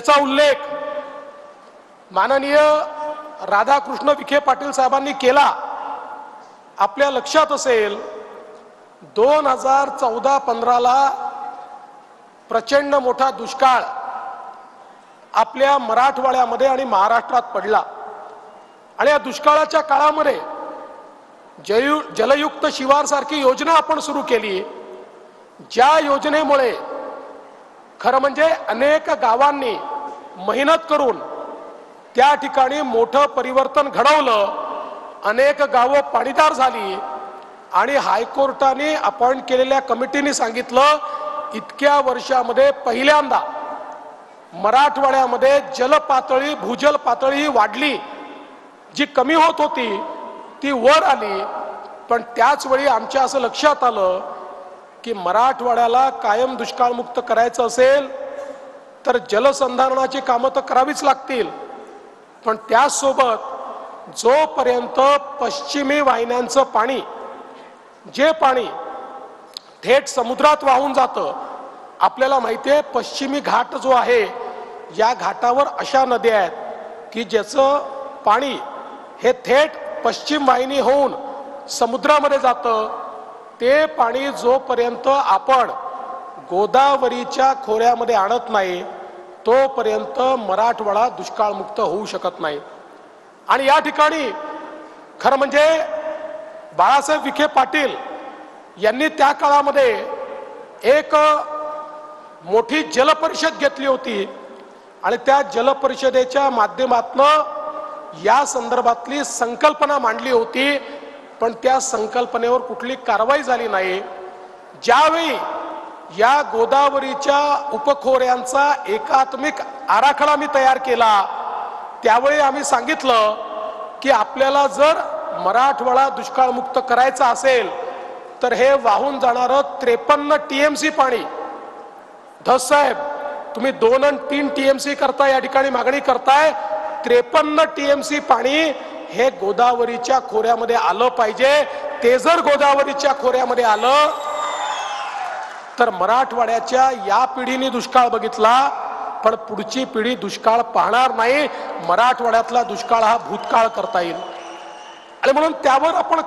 ज्याचा उल्लेख माननीय राधाकृष्ण विखे पाटील साहेबांनी केला। आपल्या लक्षात असेल 2014-15 ला प्रचंड मोठा दुष्काळ आपल्या मराठवाड्यामध्ये आणि महाराष्ट्रात पडला आणि या दुष्काळाच्या काळामध्ये जलयुक्त शिवार सारखी योजना आपण सुरू केली। ज्या योजनेमुळे खरं म्हणजे अनेक गावांनी मेहनत करून त्या ठिकाणी मोठं परिवर्तन घडवलं, अनेक गावं पाणीदार झाली आणि हायकोर्टाने अपॉइंट केलेल्या कमिटीने सांगितलं इतक्या वर्षामध्ये पहिल्यांदा मराठवाड्यामध्ये जलपातळी भूजल पातळी वाढली, जी कमी होत होती ती वर आली। पण त्याच वेळी आमच्या असं लक्षात आलं की मराठवाड्याला कायम दुष्काळमुक्त करायचं असेल तर जलसंधारणाची कामं तर करावीच लागतील, पण त्यासोबत जोपर्यंत पश्चिमी वाहिन्यांचं पाणी जे पाणी थेट समुद्रात वाहून जातं, आपल्याला माहिती आहे पश्चिमी घाट जो आहे या घाटावर अशा नद्या आहेत की ज्याचं पाणी हे थेट पश्चिम वाहिनी होऊन समुद्रामध्ये जातं। ते पाणी जोपर्यंत आपण गोदावरीच्या खोऱ्यामध्ये आणत नाही तोपर्यंत मराठवाडा दुष्काळमुक्त होऊ शकत नाही। आणि या ठिकाणी खरं म्हणजे बाळासाहेब विखे पाटील यांनी त्या काळामध्ये एक मोठी जलपरिषद घेतली होती आणि त्या जलपरिषदेच्या माध्यमातून या संदर्भातली संकल्पना मांडली होती, पण त्या संकल्पनेवर कुठली कारवाई झाली नाही। ज्यावेळी या गोदावरीच्या उपखोऱ्यांचा एकात्मिक आराखडा मी तयार केला त्यावेळी आम्ही सांगितलं की आपल्याला जर मराठवाडा दुष्काळमुक्त करायचा असेल तर हे वाहून जाणारं 53 TMC पाणी, धस साहेब तुम्ही 2 आणि 3 TMC करताय, या ठिकाणी मागणी करताय, 53 TMC पाणी हे गोदावरीच्या खोऱ्यामध्ये आलं पाहिजे। ते जर गोदावरीच्या खोऱ्यामध्ये आलं तर मराठवाड्याच्या या पिढीने दुष्काळ बघितला पण पुढची पिढी दुष्काळ पाहणार नाही। मराठवाड्यातला दुष्काळ हा भूतकाळ करता येईल आणि म्हणून त्यावर आपण